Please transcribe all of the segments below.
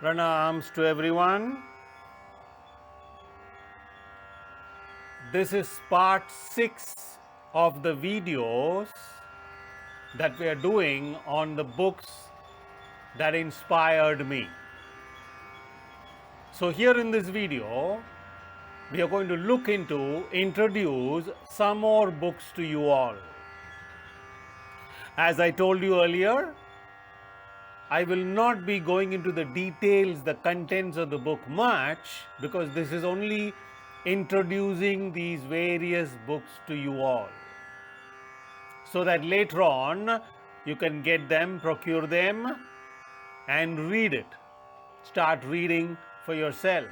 Pranams to everyone. This is part 6 of the videos that we are doing on the books that inspired me. So here in this video, we are going to introduce some more books to you all. As I told you earlier, I will not be going into the details, the contents of the book much, because this is only introducing these various books to you all, so that later on you can get them, procure them and read it. Start reading for yourself.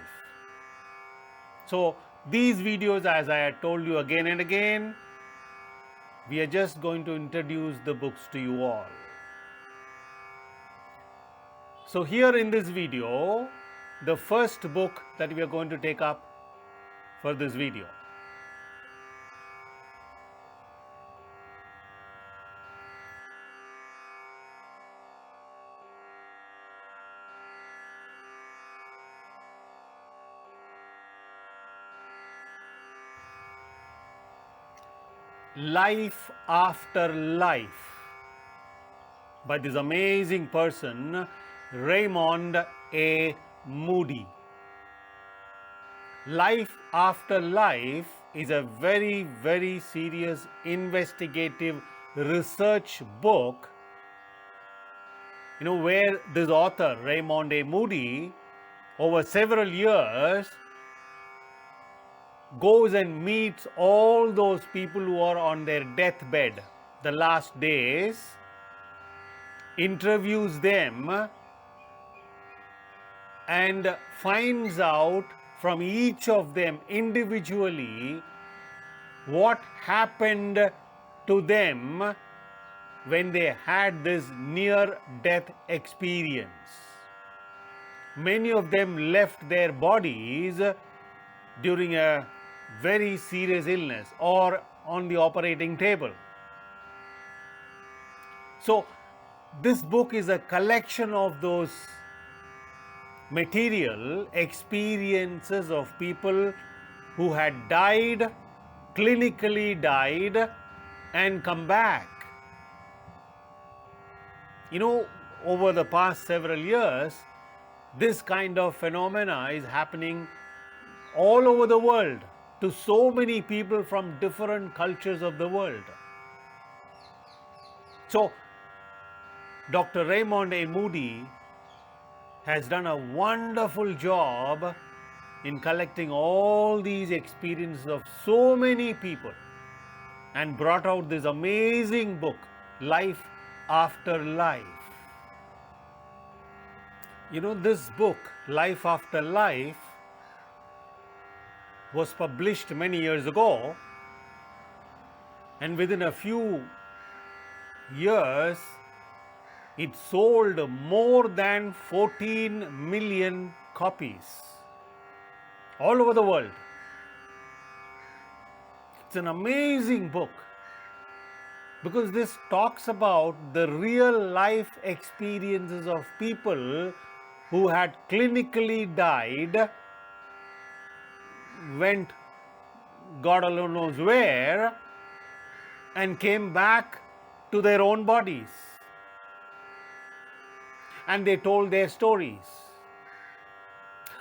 So these videos, as I had told you again and again, we are just going to introduce the books to you all. So here in this video, the first book that we are going to take up for this video. Life After Life by this amazing person, Raymond A. Moody. Life After Life is a very, very serious investigative research book, where this author, Raymond A. Moody, over several years goes and meets all those people who are on their deathbed, the last days, interviews them and finds out from each of them individually what happened to them when they had this near-death experience. Many of them left their bodies during a very serious illness or on the operating table. So this book is a collection of those material experiences of people who had died, clinically died, and come back. Over the past several years, this kind of phenomena is happening all over the world to so many people from different cultures of the world. So, Dr. Raymond A. Moody has done a wonderful job in collecting all these experiences of so many people and brought out this amazing book, Life After Life. This book, Life After Life, was published many years ago, and within a few years it sold more than 14 million copies all over the world. It's an amazing book because this talks about the real life experiences of people who had clinically died, went God alone knows where, and came back to their own bodies. And they told their stories.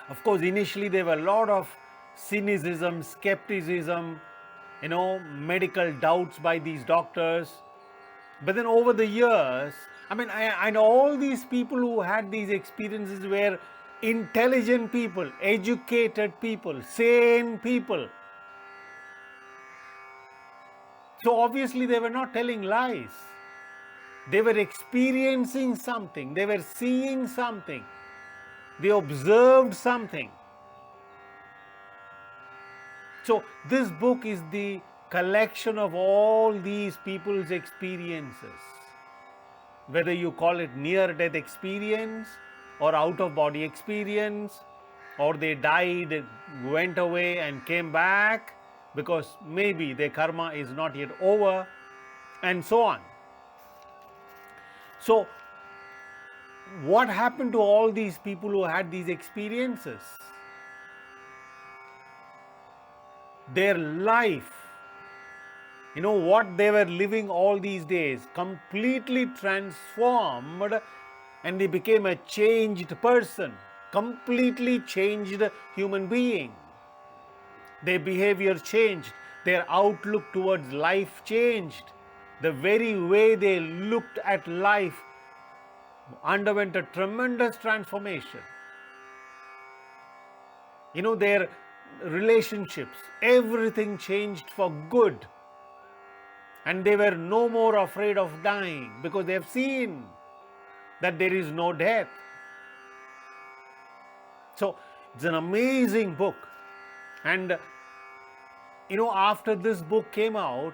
Of course, initially there were a lot of cynicism, skepticism, medical doubts by these doctors. But then over the years, and all these people who had these experiences were intelligent people, educated people, sane people. So obviously they were not telling lies. They were experiencing something. They were seeing something. They observed something. So this book is the collection of all these people's experiences. Whether you call it near-death experience or out-of-body experience, or they died, went away and came back because maybe their karma is not yet over, and so on. So what happened to all these people who had these experiences? Their life, what they were living all these days, completely transformed, and they became a changed person, completely changed human being. Their behavior changed, their outlook towards life changed. The very way they looked at life underwent a tremendous transformation. Their relationships, everything changed for good. And they were no more afraid of dying because they have seen that there is no death. So it's an amazing book. And after this book came out,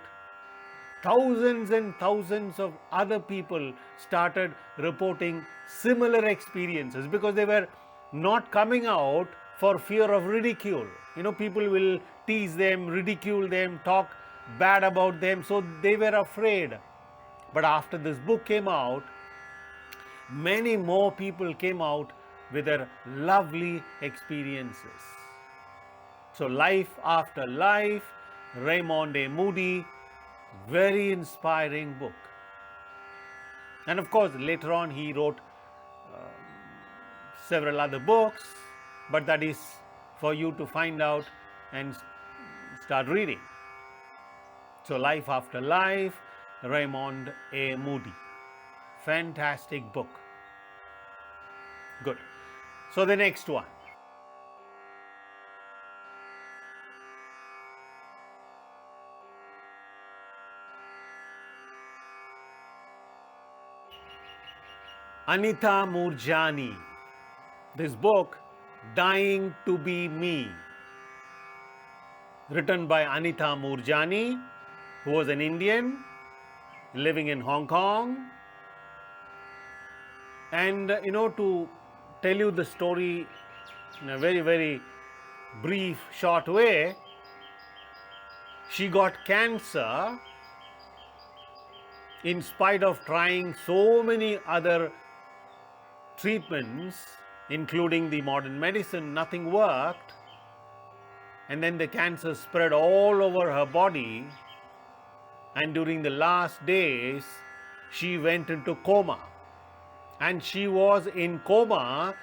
thousands and thousands of other people started reporting similar experiences because they were not coming out for fear of ridicule. People will tease them, ridicule them, talk bad about them, so they were afraid. But after this book came out, many more people came out with their lovely experiences. So Life After Life, Raymond A. Moody, very inspiring book. And of course, later on he wrote several other books, but that is for you to find out and start reading. So Life After Life, Raymond A. Moody. Fantastic book. Good. So the next one. Anita Moorjani. This book, Dying to Be Me, written by Anita Moorjani, who was an Indian living in Hong Kong. And to tell you the story in a very, very brief, short way, she got cancer in spite of trying so many other treatments, including the modern medicine. Nothing worked. And then the cancer spread all over her body. And during the last days, she went into coma. And she was in coma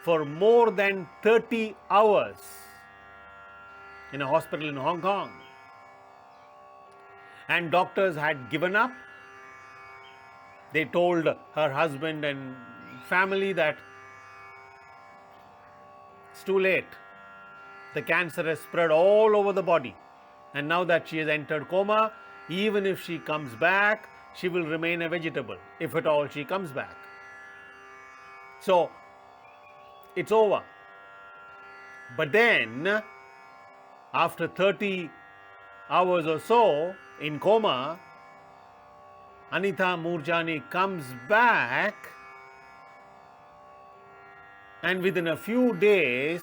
for more than 30 hours in a hospital in Hong Kong. And doctors had given up. They told her husband and family that it's too late. The cancer has spread all over the body. And now that she has entered coma, even if she comes back, she will remain a vegetable, if at all she comes back. So, it's over. But then, after 30 hours or so in coma, Anita Moorjani comes back, and within a few days,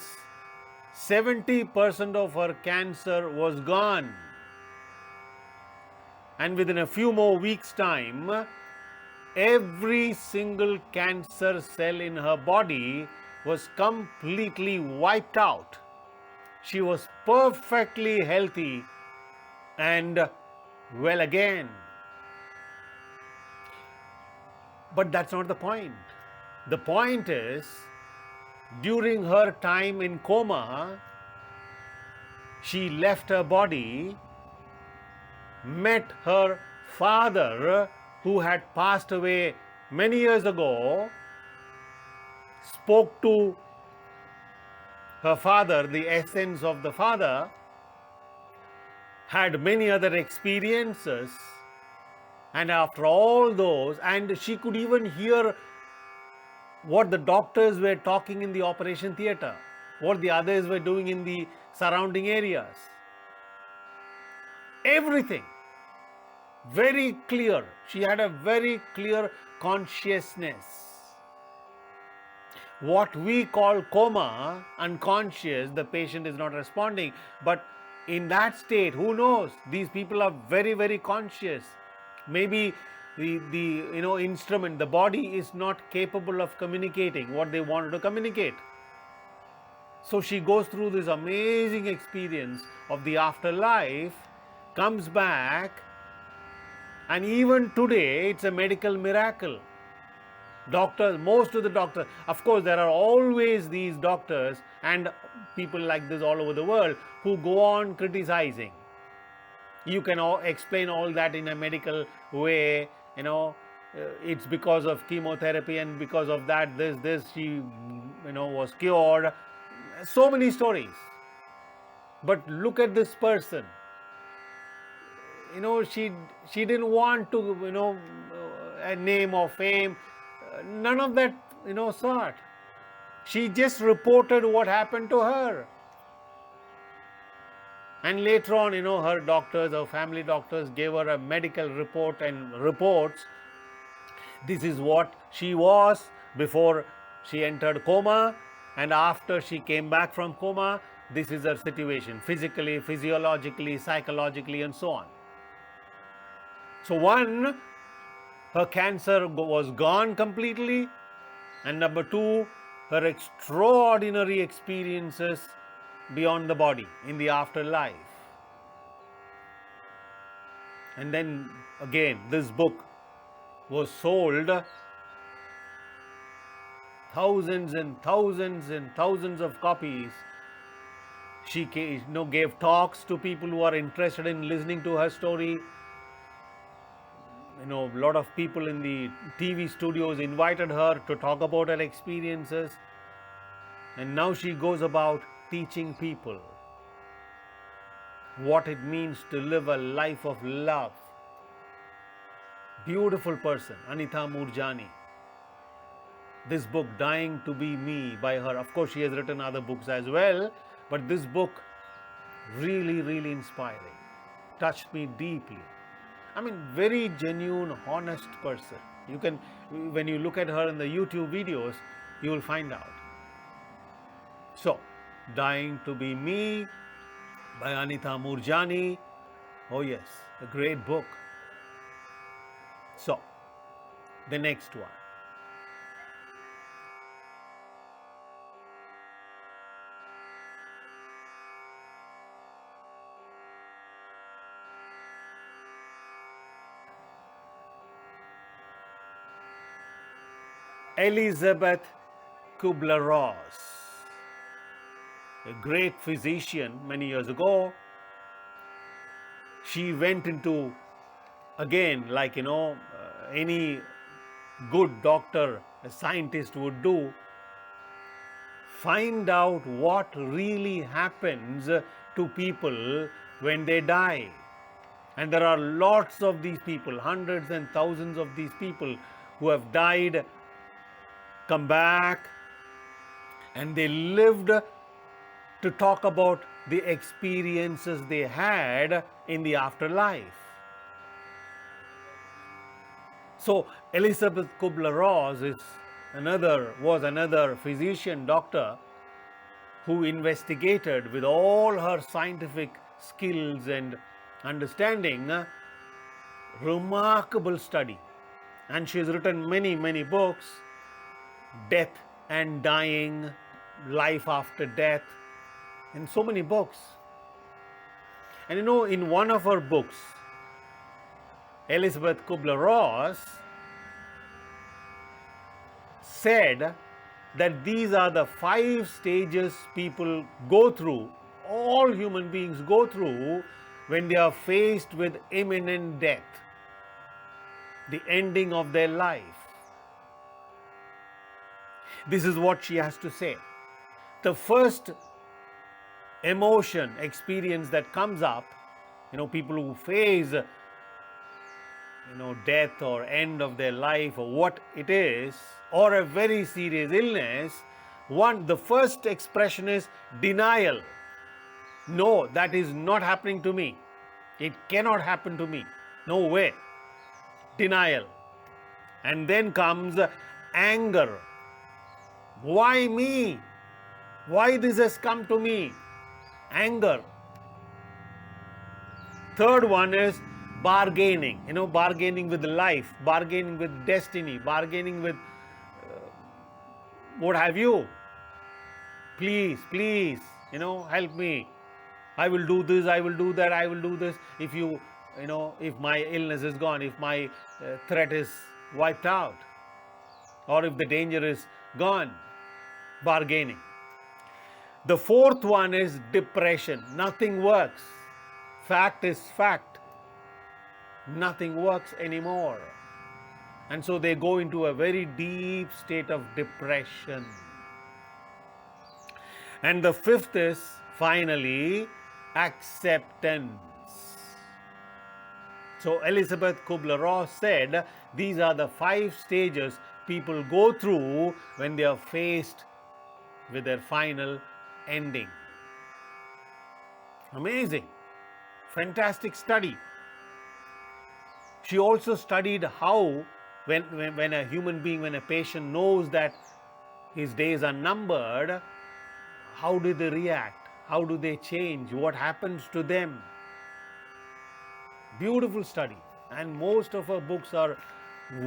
70% of her cancer was gone. And within a few more weeks' time, every single cancer cell in her body was completely wiped out. She was perfectly healthy and well again. But that's not the point. The point is, during her time in coma, she left her body, met her father who had passed away many years ago, spoke to her father, the essence of the father, had many other experiences, and after all those, and she could even hear what the doctors were talking in the operation theatre, what the others were doing in the surrounding areas. Everything. Very clear. She had a very clear consciousness. What we call coma, unconscious, the patient is not responding. But in that state, who knows? These people are very, very conscious. Maybe the instrument, the body is not capable of communicating what they wanted to communicate. So she goes through this amazing experience of the afterlife, comes back, and even today it's a medical miracle. Doctors, most of the doctors, of course, there are always these doctors and people like this all over the world who go on criticizing. You can explain all that in a medical way, it's because of chemotherapy and because of that, this, she, was cured. So many stories. But look at this person. She didn't want to, a name or fame. None of that, sort. She just reported what happened to her. And later on, her doctors, her family doctors gave her a medical report and reports. This is what she was before she entered coma, and after she came back from coma, this is her situation, physically, physiologically, psychologically, and so on. So one, her cancer was gone completely, and number two, her extraordinary experiences beyond the body in the afterlife. And then again, this book was sold thousands and thousands and thousands of copies. She gave talks to people who are interested in listening to her story. A lot of people in the TV studios invited her to talk about her experiences. And now she goes about teaching people what it means to live a life of love. Beautiful person, Anita Moorjani. This book, Dying to Be Me, by her. Of course, she has written other books as well, but this book, really, really inspiring. Touched me deeply. Very genuine, honest person. You can, when you look at her in the YouTube videos, you will find out. So, Dying to Be Me by Anita Moorjani. Oh yes, a great book. So, the next one. Elizabeth Kubler-Ross, a great physician many years ago. She went into, again, like any good doctor, a scientist would do, find out what really happens to people when they die. And there are lots of these people, hundreds and thousands of these people who have died, come back, and they lived to talk about the experiences they had in the afterlife. So Elizabeth Kubler-Ross was another physician, doctor, who investigated with all her scientific skills and understanding, remarkable study. And she has written many, many books, Death and Dying, Life After Death, and so many books. And in one of her books, Elizabeth Kubler-Ross said that these are the 5 stages people go through, all human beings go through, when they are faced with imminent death, the ending of their life. This is what she has to say. The first emotion, experience that comes up, people who face, death or end of their life or what it is, or a very serious illness, the first expression is denial. No, that is not happening to me. It cannot happen to me. No way. Denial. And then comes anger. Why me? Why this has come to me? Anger. Third one is bargaining, bargaining with life, bargaining with destiny, bargaining with what have you. Please, please, help me. I will do this, I will do that, I will do this. If my illness is gone, if my threat is wiped out, or if the danger is gone, bargaining. The fourth one is depression. Nothing works. Fact is fact. Nothing works anymore. And so they go into a very deep state of depression. And the fifth is finally acceptance. So Elizabeth Kubler-Ross said these are the 5 stages people go through when they are faced with their final ending. Amazing. Fantastic study. She also studied how when a human being, when a patient knows that his days are numbered, how do they react? How do they change? What happens to them? Beautiful study. And most of her books are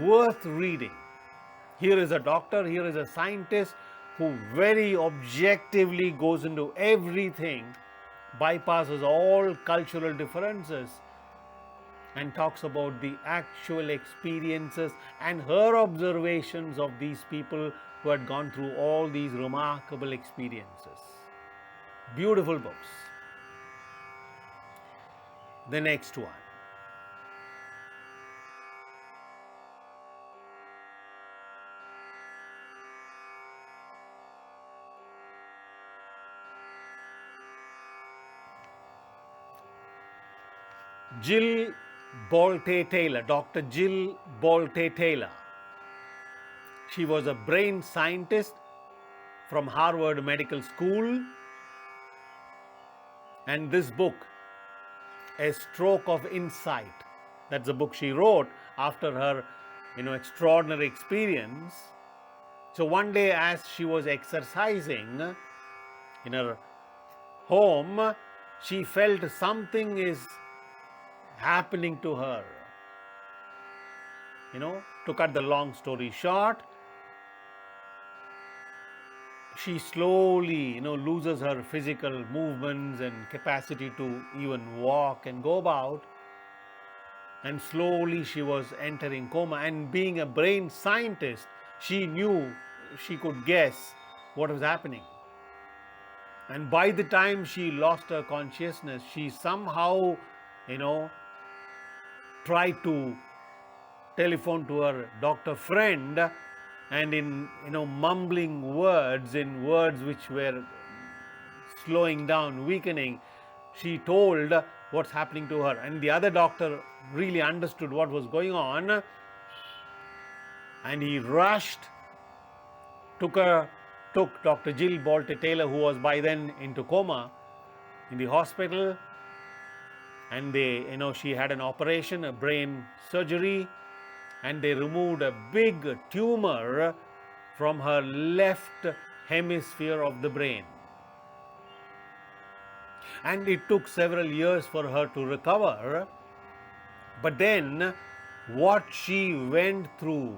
worth reading. Here is a doctor, here is a scientist who very objectively goes into everything, bypasses all cultural differences, and talks about the actual experiences and her observations of these people who had gone through all these remarkable experiences. Beautiful books. The next one. Jill Bolte Taylor, Dr. Jill Bolte Taylor. She was a brain scientist from Harvard Medical School. And this book, A Stroke of Insight, that's the book she wrote after her extraordinary experience. So one day as she was exercising in her home, she felt something is happening to her. To cut the long story short, she slowly, loses her physical movements and capacity to even walk and go about. And slowly she was entering coma. And being a brain scientist, she knew, she could guess what was happening. And by the time she lost her consciousness, she somehow, tried to telephone to her doctor friend, and in mumbling words, in words which were slowing down, weakening, she told what's happening to her. And the other doctor really understood what was going on, and he rushed, took Dr. Jill Bolte Taylor, who was by then into coma, in the hospital. And they, she had an operation, a brain surgery, and they removed a big tumor from her left hemisphere of the brain. And it took several years for her to recover. But then what she went through,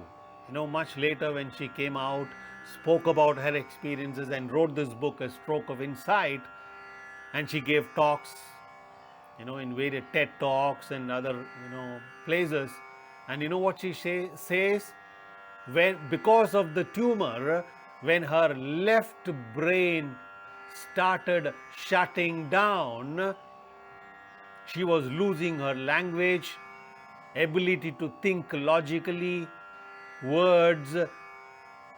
much later when she came out, spoke about her experiences and wrote this book, A Stroke of Insight, and she gave talks, in various TED Talks and other, places. And what she says? Because of the tumor, when her left brain started shutting down, she was losing her language, ability to think logically, words,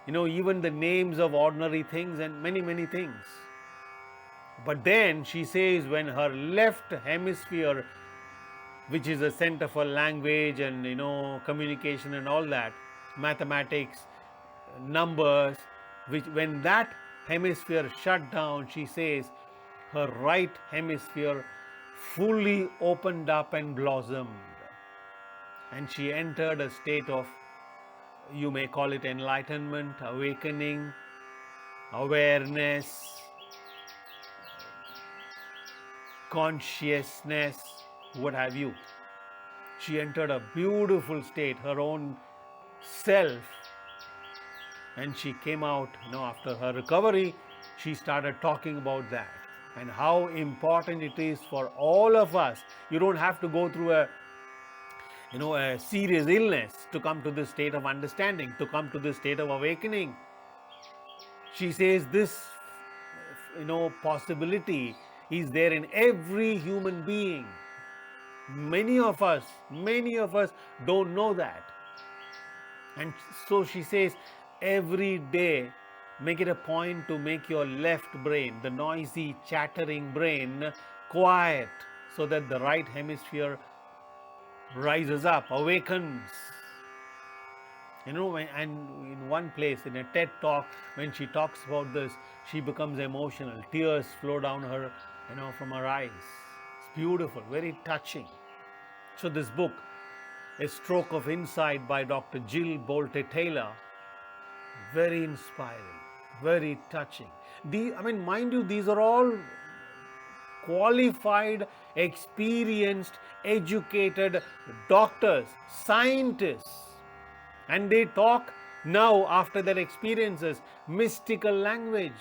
even the names of ordinary things and many, many things. But then she says when her left hemisphere, which is the center for language and communication and all that, mathematics, numbers, when that hemisphere shut down, she says her right hemisphere fully opened up and blossomed, and she entered a state of, you may call it enlightenment, awakening, awareness, consciousness, what have you. She entered a beautiful state, her own self, and she came out, after her recovery, she started talking about that and how important it is for all of us. You don't have to go through a serious illness to come to this state of understanding, to come to this state of awakening. She says this, possibility is there in every human being. Many of us don't know that. And so she says, every day, make it a point to make your left brain, the noisy, chattering brain, quiet, so that the right hemisphere rises up, awakens. And in one place, in a TED talk, when she talks about this, she becomes emotional. Tears flow down her, from her eyes. It's beautiful, very touching. So this book, A Stroke of Insight by Dr. Jill Bolte Taylor, very inspiring, very touching. Mind you, these are all qualified, experienced, educated doctors, scientists. And they talk now, after their experiences, mystical language.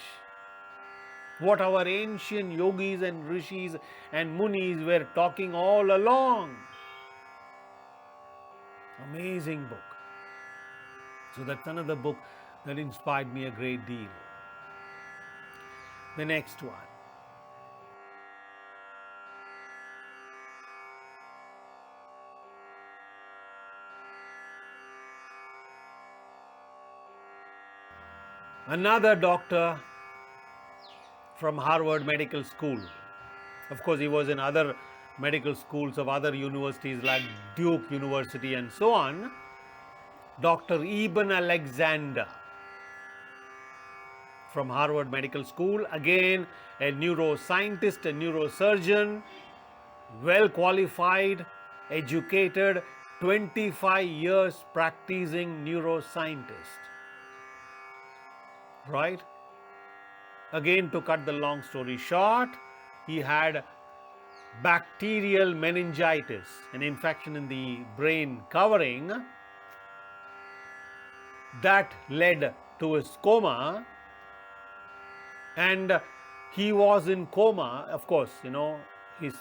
What our ancient yogis and rishis and munis were talking all along. Amazing book. So that's another book that inspired me a great deal. The next one. Another doctor from Harvard Medical School. Of course, he was in other medical schools of other universities like Duke University and so on. Dr. Eben Alexander from Harvard Medical School, again a neuroscientist, a neurosurgeon, well qualified, educated, 25 years practicing neuroscientist. Right? Again, to cut the long story short, he had bacterial meningitis, an infection in the brain covering that led to his coma, and he was in coma. Of course, his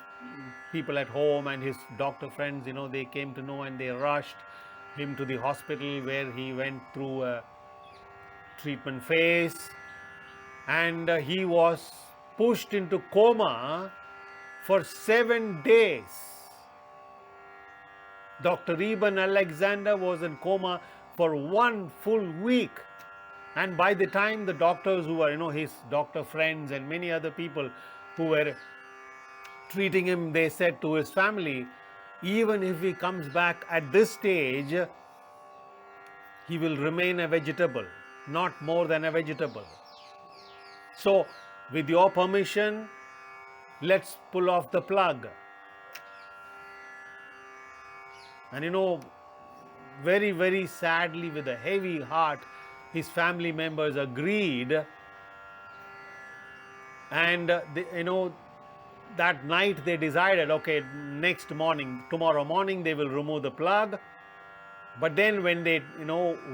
people at home and his doctor friends, they came to know and they rushed him to the hospital where he went through a treatment phase, and he was pushed into coma for 7 days. Dr. Eben Alexander was in coma for 1 full week, and by the time the doctors who were, his doctor friends and many other people who were treating him, they said to his family, even if he comes back at this stage, he will remain a vegetable, not more than a vegetable. So, with your permission, let's pull off the plug. And very, very sadly, with a heavy heart, his family members agreed. And, that night they decided, okay, tomorrow morning, they will remove the plug. But then when they,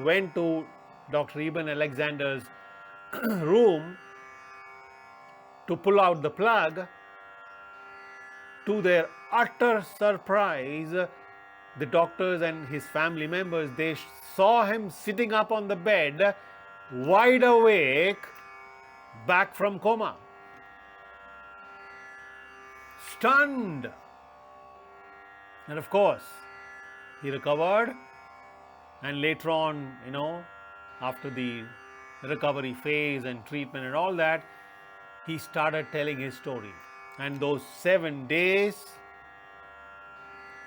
went to Dr. Eben Alexander's room to pull out the plug, to their utter surprise, the doctors and his family members, they saw him sitting up on the bed, wide awake, back from coma. Stunned. And of course, he recovered, and later on, after the recovery phase and treatment and all that, he started telling his story. And those 7 days,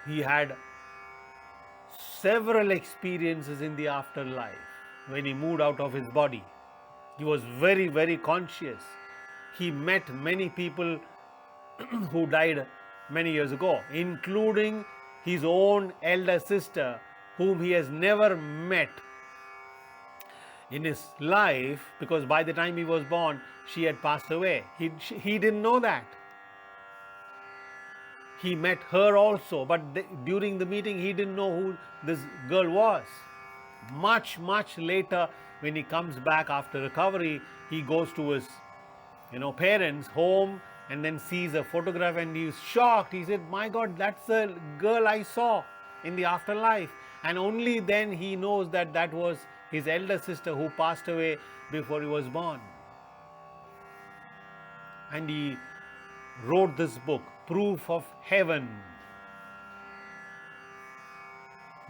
he had several experiences in the afterlife. When he moved out of his body, he was very, very conscious. He met many people who died many years ago, including his own elder sister, whom he has never met in his life, because by the time he was born, she had passed away. He didn't know that. he met her also, but during the meeting he didn't know who this girl was. Much later, when he comes back after recovery, he goes to his parents' home and then sees a photograph and he's shocked. He said, my God, that's the girl I saw in the afterlife. And only then he knows that that was his elder sister who passed away before he was born. And he wrote this book, Proof of Heaven.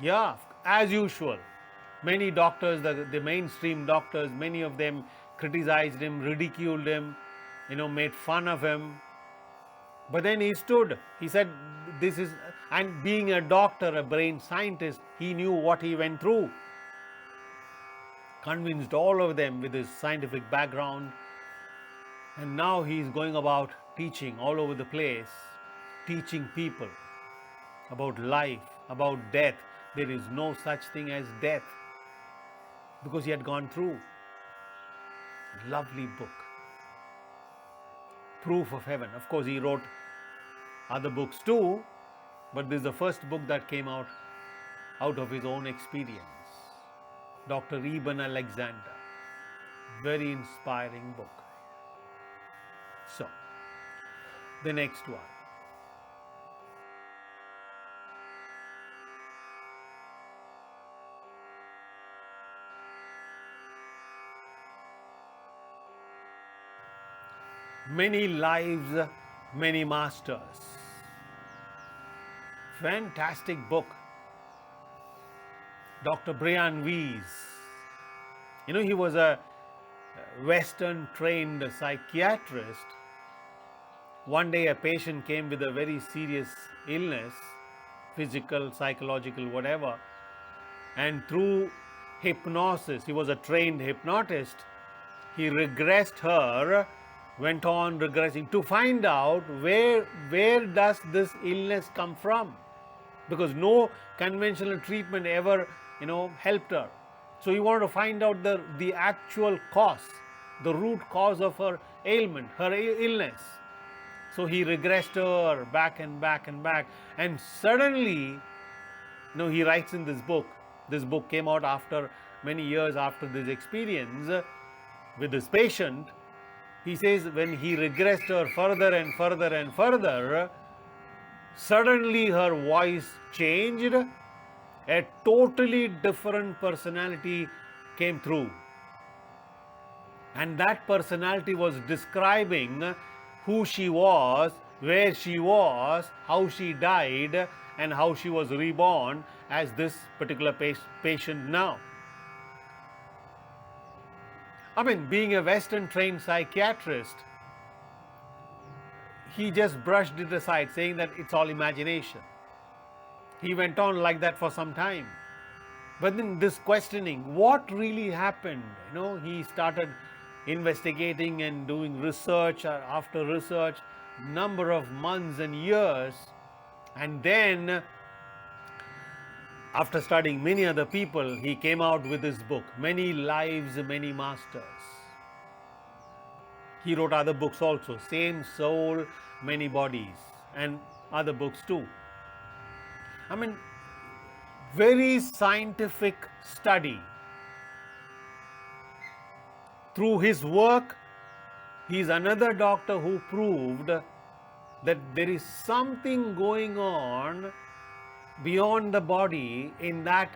Yeah, as usual, many doctors, the mainstream doctors, many of them criticized him, ridiculed him, made fun of him. But then he stood. He said, this is, and being a doctor, a brain scientist, he knew what he went through. Convinced all of them with his scientific background. And now he is going about teaching all over the place, teaching people about life, about death. There is no such thing as death, because he had gone through. Lovely book, Proof of Heaven. Of course, he wrote other books too, but this is the first book that came out of his own experience. Dr. Eben Alexander. Very inspiring book. So, the next one. Many Lives, Many Masters. Fantastic book. Dr. Brian Weiss. He was a Western trained psychiatrist. One day a patient came with a very serious illness, physical, psychological, whatever, and through hypnosis, he was a trained hypnotist, he regressed her, went on regressing to find out where does this illness come from, because no conventional treatment ever helped her. So he wanted to find out the actual cause, the root cause of her ailment, her illness. So he regressed her back and back and back, and suddenly, he writes in this book. This book came out after many years after this experience with this patient. He says when he regressed her further and further and further, suddenly her voice changed. A totally different personality came through. And that personality was describing who she was, where she was, how she died, and how she was reborn as this particular patient now. Being a Western trained psychiatrist, he just brushed it aside, saying that it's all imagination. He went on like that for some time. But then this questioning, what really happened? He started investigating and doing research after research, number of months and years. And then, after studying many other people, he came out with this book, Many Lives, Many Masters. He wrote other books also, Same Soul, Many Bodies, and other books too. Very scientific study. Through his work, he is another doctor who proved that there is something going on beyond the body in that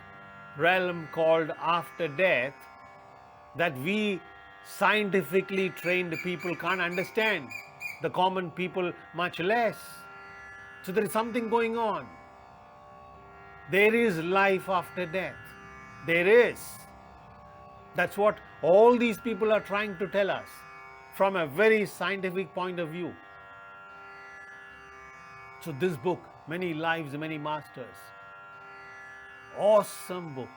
realm called after death that we scientifically trained people can't understand, the common people much less. So there is something going on. There is life after death. There is. That's what all these people are trying to tell us from a very scientific point of view. So this book, Many Lives, Many Masters, awesome book.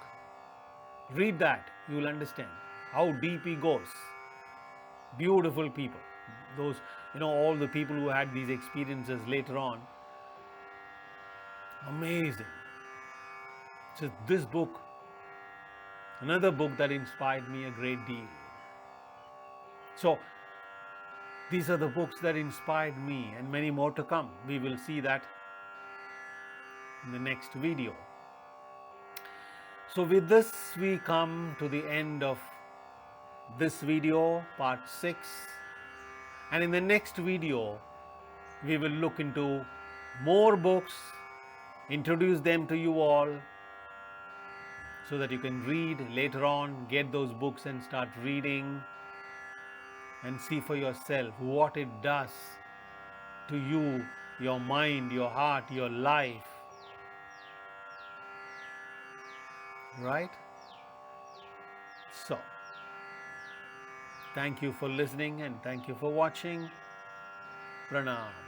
Read that, you will understand how deep he goes. Beautiful people. Those, all the people who had these experiences later on. Amazing. So this book, another book that inspired me a great deal. So these are the books that inspired me, and many more to come. We will see that in the next video. So with this we come to the end of this video, part 6, and in the next video we will look into more books, introduce them to you all so that you can read later on, get those books and start reading and see for yourself what it does to you, your mind, your heart, your life. Right? So, thank you for listening and thank you for watching. Pranam.